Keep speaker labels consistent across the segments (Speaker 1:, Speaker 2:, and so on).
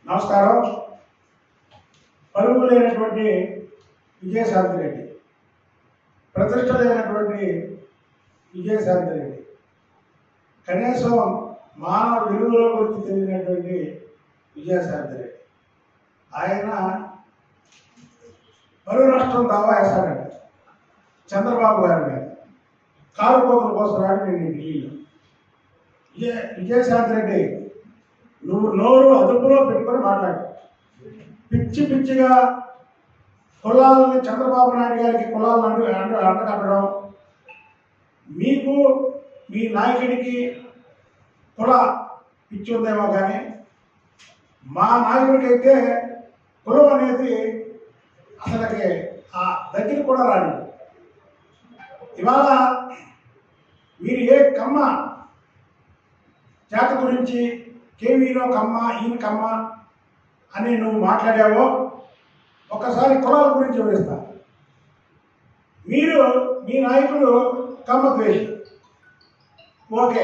Speaker 1: నమస్కారం. పలువు లేనటువంటి విజయశాంతి రెడ్డి, ప్రతిష్ట లేనటువంటి విజయశాంతి రెడ్డి, కనీసం మానవ విలువల గురించి తెలియనటువంటి విజయశాంతి రెడ్డి. ఆయన పలు రాష్ట్రం దావా వేశాడంట చంద్రబాబు గారి మీద, కారు కోతల కోసం రాడు. నేను ఢిల్లీలో విజయశాంతి రెడ్డి, నువ్వు నోరు అదుపులో పెట్టుకొని మాట్లాడు. పిచ్చి పిచ్చిగా కులాలని, చంద్రబాబు నాయుడు గారికి కులాలను అంటకట్టడం, మీకు మీ నాయకుడికి కుల పిచ్చి ఉందేమో కానీ మా నాయకుడికైతే కులం అనేది అసలుకి ఆ దగ్గర కూడా రాదు. ఇవాళ మీరు ఏ కమ్మ జాతి గురించి కేవీలో కమ్మ, ఈయన కమ్మ అని నువ్వు మాట్లాడావో ఒకసారి కులాల గురించి వివరిస్తా. మీరు మీ నాయకుడు కమ్మ ద్వేషం, ఓకే.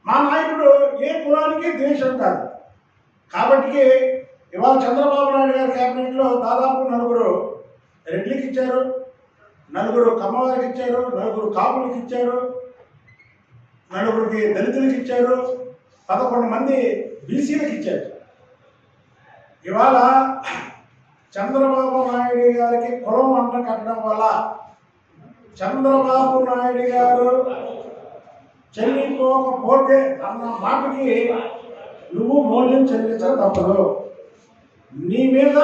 Speaker 1: మా నాయకుడు ఏ కులానికి ద్వేషం కాదు. కాబట్టి ఇవాళ చంద్రబాబు నాయుడు గారి క్యాబినెట్లో దాదాపు 4 రెడ్లకి ఇచ్చారు, 4 కమ్మవారికి ఇచ్చారు, 4 కాపులకి ఇచ్చారు, 4 దళితులకి ఇచ్చారు, 11 మంది బీసీలకు ఇచ్చారు. ఇవాళ చంద్రబాబు నాయుడు గారికి కులం అంట కట్టడం వల్ల చంద్రబాబు నాయుడు గారు చెల్లిపోకపోతే అన్న మాటకి నువ్వు మూల్యం చెల్లించక తప్పదు. నీ మీద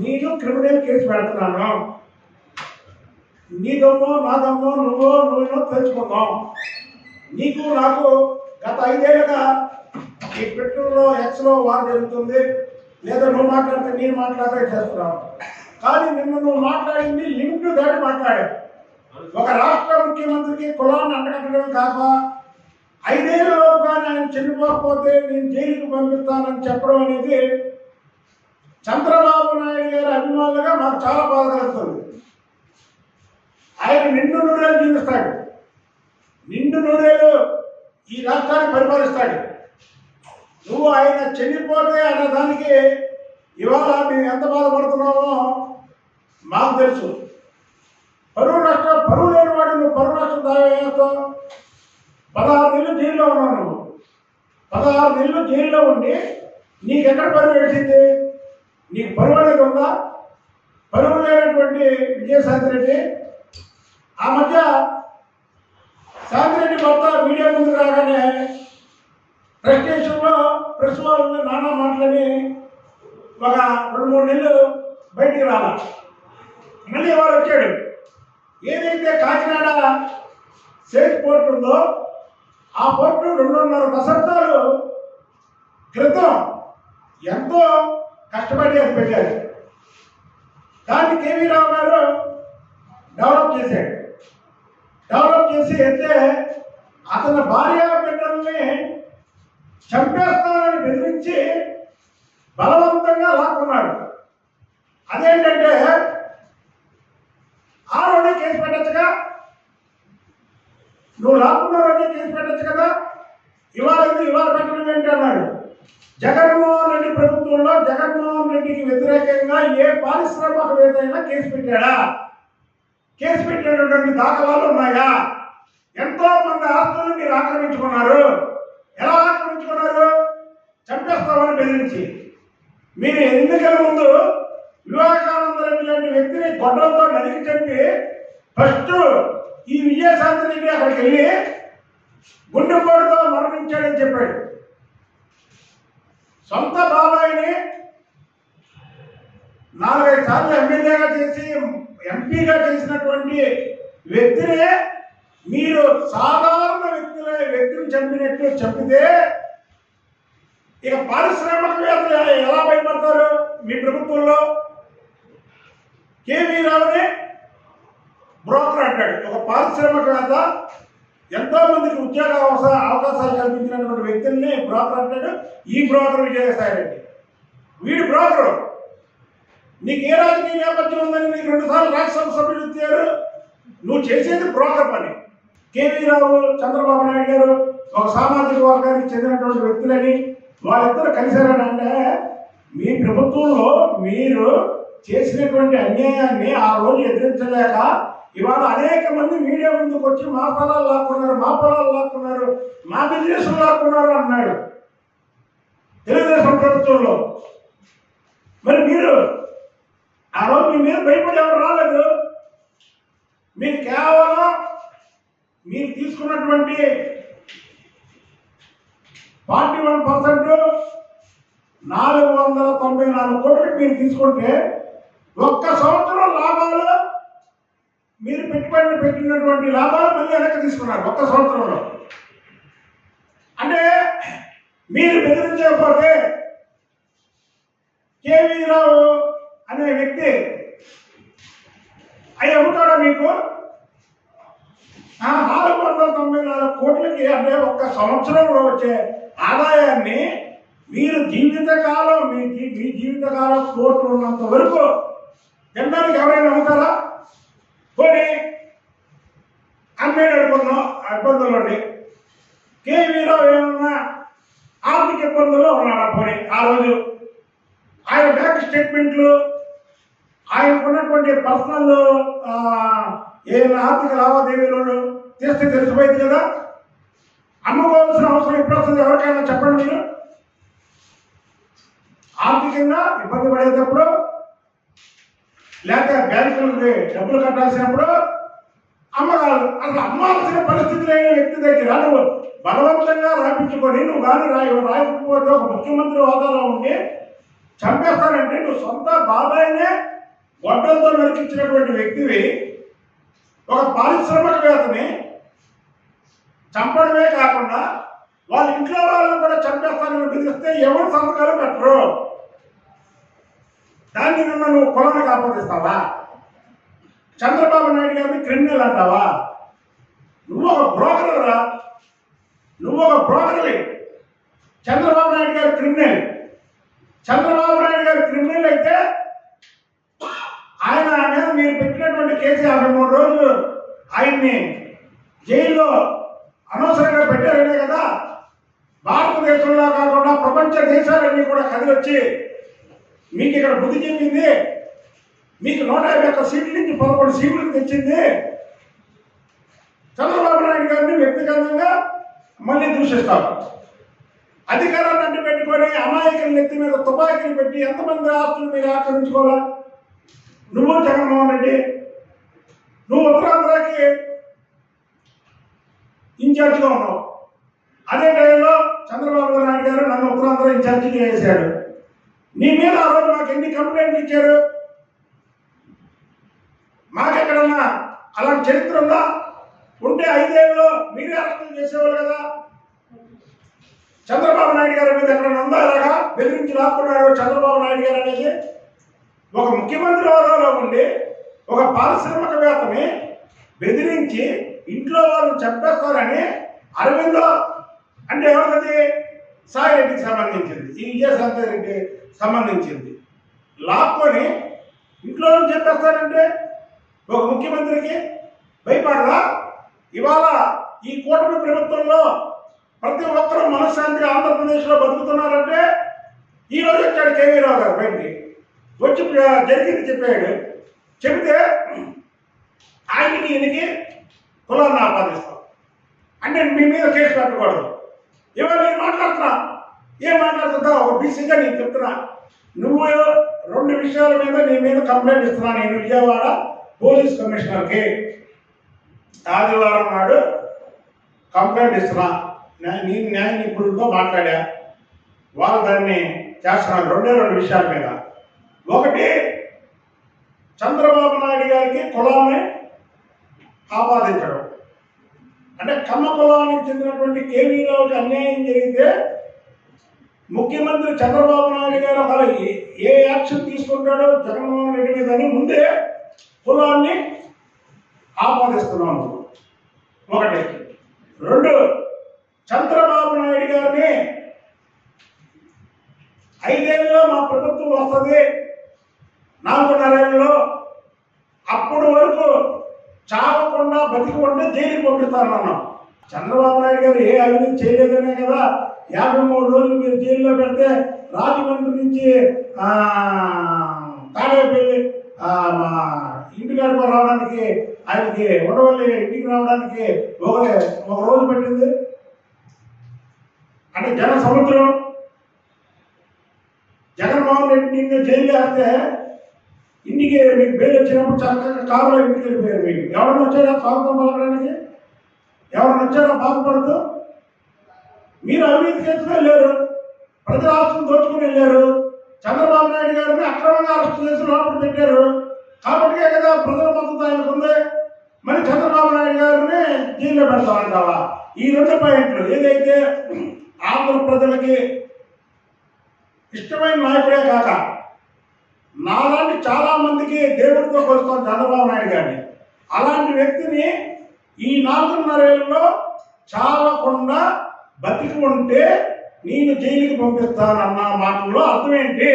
Speaker 1: నేను క్రిమినల్ కేసు పెడుతున్నాను. నీ దమ్మో నా దమ్మో నువ్వు తెలుసుకుందాం. నీకు నాకు గత 5 ఏళ్ళుగా ఈ పెట్రోల్లో ఎక్స్లో వార్ జరుగుతుంది, లేదా నువ్వు మాట్లాడితే నేను మాట్లాడితే చేస్తున్నావు. కానీ నిన్న నువ్వు మాట్లాడింది లిమిట్ దాటి మాట్లాడావు. ఒక రాష్ట్ర ముఖ్యమంత్రికి కులాన్ని అంటకట్టడం కాక 5 ఏళ్ళలోగా ఆయన చనిపోకపోతే నేను జైలుకి పంపిస్తానని చెప్పడం అనేది చంద్రబాబు నాయుడు గారి అభిమానులుగా మాకు చాలా బాధ కలుగుతుంది. ఆయన నిండు నూరేళ్ళు జీవిస్తాడు, నిండు నూరేళ్ళు ఈ రాష్ట్రాన్ని పరిపాలిస్తాడు. నువ్వు ఆయన చనిపోతే అనే దానికి ఇవాళ మేము ఎంత బాధపడుతున్నామో మాకు తెలుసు. పరువు లేని వాడు నువ్వు పరువు నష్టం దావేస్తావు. 16 నెలలు జైల్లో ఉన్నావు. నువ్వు 16 నెలలు జైల్లో ఉండి నీకెక్కడ పరువు ఏడిచింది? నీకు పరువు అనేది ఉందా? పరువు లేనటువంటి విజయశాంతి రెడ్డి ఆ మధ్య శాంతిరెడ్డి భర్త మీడియా ముందుకు రాగానే ప్రెస్ స్టేషన్లో ప్రెస్ వాళ్ళని నానా మాటలని ఒక 2-3 నెలలు బయటికి రాలా. మళ్ళీ వాడు వచ్చాడు. ఏదైతే కాకినాడ సేఫ్ పోర్ట్ ఉందో ఆ పోర్టు 2.5 దశాబ్దాలు క్రితం ఎంతో కష్టపడి అది పెట్టారు. దాన్ని కేవీ రావు గారు డెవలప్ చేశాడు. డెవలప్ చేసి అయితే అతని భార్య బిడ్డల్ని చంపేస్తానని బెదిరించి బలవంతంగా లాక్కున్నాడు. అదేంటంటే ఆ రోజే కేసు పెట్టచ్చుగా, నువ్వు లాక్కున్న రోజే కేసు పెట్టచ్చు కదా, ఇవాళ పెట్టడం ఏంటి అన్నాడు. జగన్మోహన్ రెడ్డి ప్రభుత్వంలో జగన్మోహన్ రెడ్డికి వ్యతిరేకంగా ఏ పారిశ్రామికవేత్త అయినా కేసు పెట్టాడా? కేసు పెట్టేటటువంటి దాఖలాలు ఉన్నాయా? ఎంతో మంది ఆస్తులను మీరు ఆక్రమించుకున్నారు. ఎలా ఆక్రమించుకున్నారు? చంపేస్తామని బెదిరించి. మీరు ఎన్నికల ముందు వివేకానంద రెడ్డి లాంటి వ్యక్తిని గొడ్డలతో నరికి చంపి ఫస్ట్ ఈ విజయశాంతి రెడ్డి అక్కడికి వెళ్ళి గుండెపోటుతో మరణించాడని చెప్పాడు. సొంత బాబాయిని 4-5 సార్లు ఎమ్మెల్యేగా చేసి ఎంపీగా చేసినటువంటి వ్యక్తిని మీరు సాధారణ వ్యక్తిని చంపినట్టు చంపితే ఇక పారిశ్రామికవేత్తలు ఎలా భయపడతారు? మీ ప్రభుత్వంలో కేవీ రావుని బ్రోకర్ అంటాడు. ఒక పారిశ్రామికవేత్త ఎంతో మందికి ఉద్యోగ అవకాశాలు కల్పించినటువంటి వ్యక్తుల్ని బ్రోకర్ అంటాడు. ఈ బ్రోకర్ విజయసాయి రెడ్డి, వీడి బ్రోకరు. నీకు ఏ రాజకీయ నేపథ్యం ఉందని నీకు 2 సార్లు రాజ్యసభ సభ్యులు ఇచ్చారు. నువ్వు చేసేది బ్రోకర్ పని. కేవీ రావు, చంద్రబాబు నాయుడు గారు ఒక సామాజిక వర్గానికి చెందినటువంటి వ్యక్తులని వాళ్ళిద్దరు కలిశారని అంటే మీ ప్రభుత్వంలో మీరు చేసినటువంటి అన్యాయాన్ని ఆ రోజు ఎదిరించలేక ఇవాళ అనేక మంది మీడియా ముందుకు వచ్చి మా పొలాలు లాక్కున్నారు, మా పొలాలు లాక్కున్నారు, మా బిజినెస్ లాక్కున్నారు అన్నాడు తెలుగుదేశం ప్రభుత్వంలో. మరి మీరు ఆ రోజు మీ మీద భయపడి ఎవరు రాలేదు. మీరు కేవలం మీరు తీసుకున్నటువంటి 41% 494 కోట్లకి మీరు తీసుకుంటే ఒక్క సంవత్సరం లాభాలు మీరు పెట్టినటువంటి లాభాలు మళ్ళీ వెనక్కి తీసుకున్నారు ఒక్క సంవత్సరంలో. అంటే మీరు బెదిరించకపోతే కేవీ రావు అనే వ్యక్తి అవి అమ్ముతాడా మీకు? 494 కోట్లకి అంటే ఒక్క సంవత్సరంలో వచ్చే ఆదాయాన్ని మీరు జీవితకాలం మీ జీవితకాలం కోట్లు ఉన్నంత వరకు తినడానికి ఎవరైనా అమ్ముతారా? పోనీ అమ్మేడు అనుకున్నాం ఇబ్బందుల్లోని కేవీలో ఏమన్నా ఆర్థిక ఇబ్బందుల్లో ఉన్నాడా? పోనీ ఆ రోజు ఆయన బ్యాంక్ స్టేట్మెంట్లు ఆయనకున్నటువంటి పర్సనల్ ఏదైనా ఆర్థిక లావాదేవీలు తీస్తే తెలిసిపోయింది కదా. అమ్ముకోవాల్సిన అవసరం ఇప్పుడు వస్తుంది ఎవరికైనా చెప్పండి. మీరు ఆర్థికంగా ఇబ్బంది పడేటప్పుడు లేక బ్యాంకులకి డబ్బులు కట్టాల్సినప్పుడు అమ్మగారు అసలు అమ్మాల్సిన పరిస్థితి లేని వ్యక్తి దగ్గర నువ్వు బలవంతంగా రాయించుకొని నువ్వు కానీ రాయకపోతే ఒక ముఖ్యమంత్రి హోదాలో ఉండి చంపేస్తానంటే నువ్వు సొంత బాబాయినే గొడ్డలతో నరికించినటువంటి వ్యక్తివి ఒక పారిశ్రామికవేత్తని చంపడమే కాకుండా వాళ్ళ ఇంట్లో వాళ్ళని కూడా చంపేస్తానని బెదిరిస్తే ఎవరు సంతకాలు పెట్టరు. దాన్ని నువ్వు కులాన్ని ఆపాదిస్తావా? చంద్రబాబు నాయుడు గారిని క్రిమినల్ అంటావా? నువ్వు ఒక బ్రోకర్ రా, నువ్వు ఒక బ్రోకర్వి. చంద్రబాబు నాయుడు గారు క్రిమినల్. చంద్రబాబు నాయుడు గారు క్రిమినల్ అయితే ఆయన మీద మీరు పెట్టినటువంటి కేసు 53 రోజులు ఆయన్ని జైల్లో అనవసరంగా పెట్టారనే కదా భారతదేశంలో కాకుండా ప్రపంచ దేశాలన్నీ కూడా కదిలొచ్చి మీకు ఇక్కడ బుద్ధి చెప్పింది. మీకు 151 సీట్ల నుంచి 11 సీట్లకు తెచ్చింది. చంద్రబాబు నాయుడు గారిని వ్యక్తిగతంగా మళ్ళీ దూషిస్తారు. అధికారాన్ని అడ్డు పెట్టుకొని అమాయకుల నెత్తి మీద తుపాకీలు పెట్టి ఎంతమంది ఆస్తులు మీరు ఆక్రమించుకోవాలా? నువ్వు జగన్మోహన్ రెడ్డి, నువ్వు ఉత్తరాంధ్రకి ఇన్ఛార్జిగా ఉన్నావు. అదే టైంలో చంద్రబాబు నాయుడు గారు నన్ను ఉత్తరాంధ్ర ఇన్ఛార్జిగా చేశాడు. నీ మీద ఆ రోజు మాకు ఎన్ని కంప్లైంట్లు ఇచ్చారు? మాకెక్కడన్నా అలాంటి చరిత్ర ఉందా? ఉంటే 5 ఏళ్ళలో మీరే అరెస్టులు చేసేవాళ్ళు కదా. చంద్రబాబు నాయుడు గారి మీద ఎక్కడన్నా ఉందా ఇలాగా బెదిరించి లాక్కున్నాడు చంద్రబాబు నాయుడు గారు అనేది? ఒక ముఖ్యమంత్రి హోదాలో ఉండి ఒక పారిశ్రామికవేత్తని బెదిరించి ఇంట్లో వాళ్ళు చంపేస్తారని అరవిందో అంటే ఎవరిది? సాయి రెడ్డికి సంబంధించింది, ఈ విజయశాంతి రెడ్డికి సంబంధించింది. లాక్కొని ఇంట్లో చెప్పేస్తారంటే ఒక ముఖ్యమంత్రికి భయపడరా? ఇవాళ ఈ కూటమి ప్రభుత్వంలో ప్రతి ఒక్కరూ మనశ్శాంతిగా ఆంధ్రప్రదేశ్లో బతుకుతున్నారంటే ఈరోజు వచ్చాడు కేవీ రావు గారు బయటికి వచ్చి జరిగింది చెప్పాడు. చెబితే ఆయనకి ఈయనకి కులాన్ని ఆపాదిస్తాం అంటే మీ మీద కేసు పెట్టకూడదు. ఇవాళ నేను మాట్లాడుతున్నా, ఏం మాట్లాడుతుందా? ఒక బీసీగా నేను చెప్తున్నా, నువ్వు 2 విషయాల మీద నీ మీద కంప్లైంట్ ఇస్తున్నా. నేను విజయవాడ పోలీస్ కమిషనర్కి ఆదివారం నాడు కంప్లైంట్ ఇస్తున్నా. నేను న్యాయ నిపుణులతో మాట్లాడా, వాళ్ళు దాన్ని చేస్తున్నారు. 2 విషయాల మీద. ఒకటి, చంద్రబాబు నాయుడు గారికి కులాన్ని ఆపాదించడం అంటే కమ్మ కులానికి చెందినటువంటి కేవీ రావుకి అన్యాయం జరిగితే ముఖ్యమంత్రి చంద్రబాబు నాయుడు గారు అసలు ఏ యాక్షన్ తీసుకుంటాడో జగన్మోహన్ రెడ్డి మీద అని ముందే కులాన్ని ఆపాదిస్తున్నాము. ఒకటి. 2, చంద్రబాబు నాయుడు గారిని 5 ఏళ్ళలో మా ప్రభుత్వం వస్తుంది, 4.5 ఏళ్ళలో అప్పుడు వరకు చావకుండా బతికి ఉంటే జైలుకి పంపిస్తానన్నాం. చంద్రబాబు నాయుడు గారు ఏ అవినీతి చేయలేదనే కదా 53 రోజులు మీరు జైల్లో పెడితే రాజమండ్రి నుంచి తాడేపల్లి మా ఇంటికాడికి రావడానికి ఆయనకి ఉండవల్లి ఇంటికి రావడానికి ఒక రోజు పట్టింది. అంటే జన సముద్రం. జగన్మోహన్ రెడ్డి నిన్ను జైలు వేస్తే ఇంటికి మీకు బెయిల్ వచ్చినప్పుడు చక్కగా కారులో ఇంటికి వెళ్ళిపోయారు. మీకు ఎవరైనా వచ్చారా స్వాగతం పలకడానికి? ఎవరైనా వచ్చారా బాధపడుతూ? మీరు అవినీతి కేసులో వెళ్ళారు, ప్రజల ఆస్తులు దోచుకుని వెళ్ళారు, చంద్రబాబు నాయుడు గారిని అక్రమంగా అరెస్ట్ చేసి లోపల పెట్టారు. కాబట్టే కదా ప్రజల మద్దతు ఆయనకు ఉంది. మరి చంద్రబాబు నాయుడు గారిని జైల్లో పెడతామంటావా? ఈ 2 పాయింట్లు ఏదైతే ఆంధ్ర ప్రజలకి ఇష్టమైన నాయకుడే కాక నాలాంటి చాలా మందికి దేవుడితో కొలుస్తాను చంద్రబాబు నాయుడు గారిని. అలాంటి వ్యక్తిని ఈ 4.5 ఏళ్ళలో చావకుండా బతికి ఉంటే నేను జైలుకి పంపిస్తానన్న మాటల్లో అర్థం ఏంటి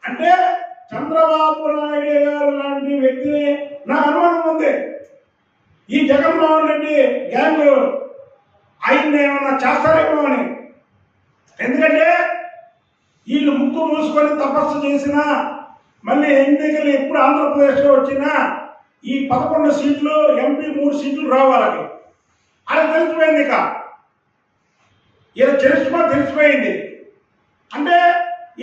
Speaker 1: అంటే, చంద్రబాబు నాయుడు గారు లాంటి వ్యక్తిని నాకు అనుమానం ఉంది. ఈ జగన్మోహన్ రెడ్డి గ్యాంగ్ ఆయన్ని ఏమన్నా చేస్తారేమో అని. ఎందుకంటే వీళ్ళు ముక్కు మూసుకొని తపస్సు చేసినా, మళ్ళీ ఎన్నికలు ఎప్పుడు ఆంధ్రప్రదేశ్లో వచ్చినా ఈ 11 సీట్లు ఎంపీ 3 సీట్లు రావాలి అది తెలిసిపోయింది. ఇక ఇలా తెలిసిపోయింది అంటే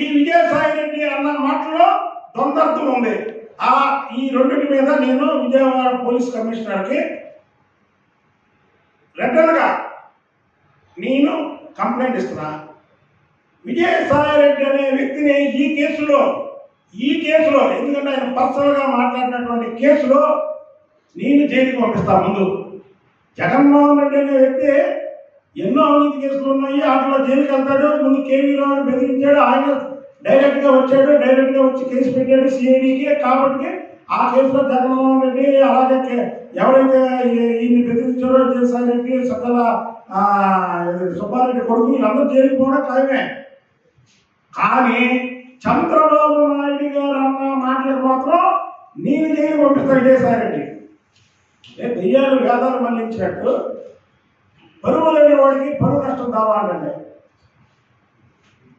Speaker 1: ఈ విజయసాయి రెడ్డి అన్న మాటలో ద్వంద్వర్థం ఉంది. ఈ 2 మీద నేను విజయవాడ పోలీస్ కమిషనర్కి రిటర్న్గా నేను కంప్లైంట్ ఇస్తున్నా. విజయసాయి రెడ్డి అనే వ్యక్తిని ఈ కేసులో ఎందుకంటే ఆయన పర్సనల్గా మాట్లాడినటువంటి కేసులో నేను జైలుకి పంపిస్తా. ముందు జగన్మోహన్ రెడ్డి అనే వ్యక్తి ఎన్నో అవినీతి కేసులు ఉన్నాయి, వాటిలో జైలుకి వెళ్తాడు. ముందు కేవీ రావుని బెదిరించాడు, ఆయన డైరెక్ట్గా వచ్చి కేసు పెట్టాడు సిఐడికి. కాబట్టి ఆ కేసులో జగన్మోహన్ రెడ్డి అలాగే ఎవరైతే ఈయన్ని బెదిరించారో విజయసాయి రెడ్డి, సకల సుబ్బారెడ్డి కొడుకు వీళ్ళందరూ జైలుకి పోవడం ఖాయమే. కానీ చంద్రబాబు నాయుడు గారు అన్న మాటలకు మాత్రం నేను జైలు పంపిస్తాను విజయసాయి రెడ్డి. దెయ్యాలు వేదాలు మళ్ళించినట్టు పరువు లేని వాడికి పరువు నష్టం కావాలంటే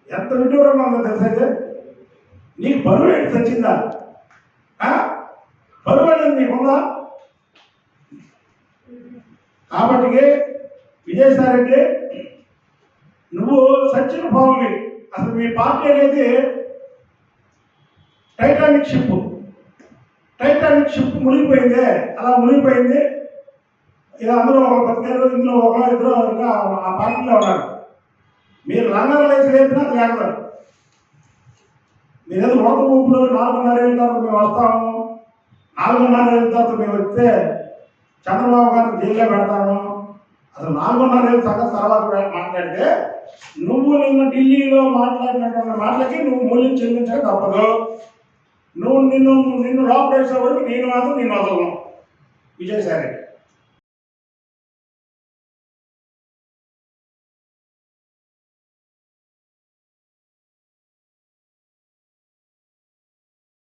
Speaker 1: ఎంత విడ్డూరంగా ఉందో తెలుసా? అయితే నీకు పరువు ఏంటి తెచ్చిందా? పరువు అనేది నీకుందా? కాబట్టి విజయసాయి రెడ్డి నువ్వు సచిన భావమి. అసలు మీ పార్టీ అనేది టైటానిక్ షిప్ మునిగిపోయిందే, అలా మునిగిపోయింది. ఇలా అందరూ ఒక బతికారు, ఇందులో ఒకరో ఇద్దరు ఇంకా ఆ పార్టీలో ఉన్నారు. మీరు రంగాలు వేసి లేపినా అది లేకపోతారు. మీరేదో మొదటి ఊపులు 4.5 ఏళ్ళ తర్వాత మేము వస్తాము, 4.5 ఏళ్ళ తర్వాత మేము వస్తే చంద్రబాబు గారిని జైల్లో పెడతాము. అసలు 4.5 ఏళ్ళ సంగతి తర్వాత మాట్లాడితే నువ్వు నిన్న ఢిల్లీలో మాట్లాడినటువంటి మాటలకి నువ్వు మూల్యం చెల్లించక తప్పదు. నిన్ను లోపడేసే వరకు నేను మాత్రం నేను వదలను విజయసాయి రెడ్డి.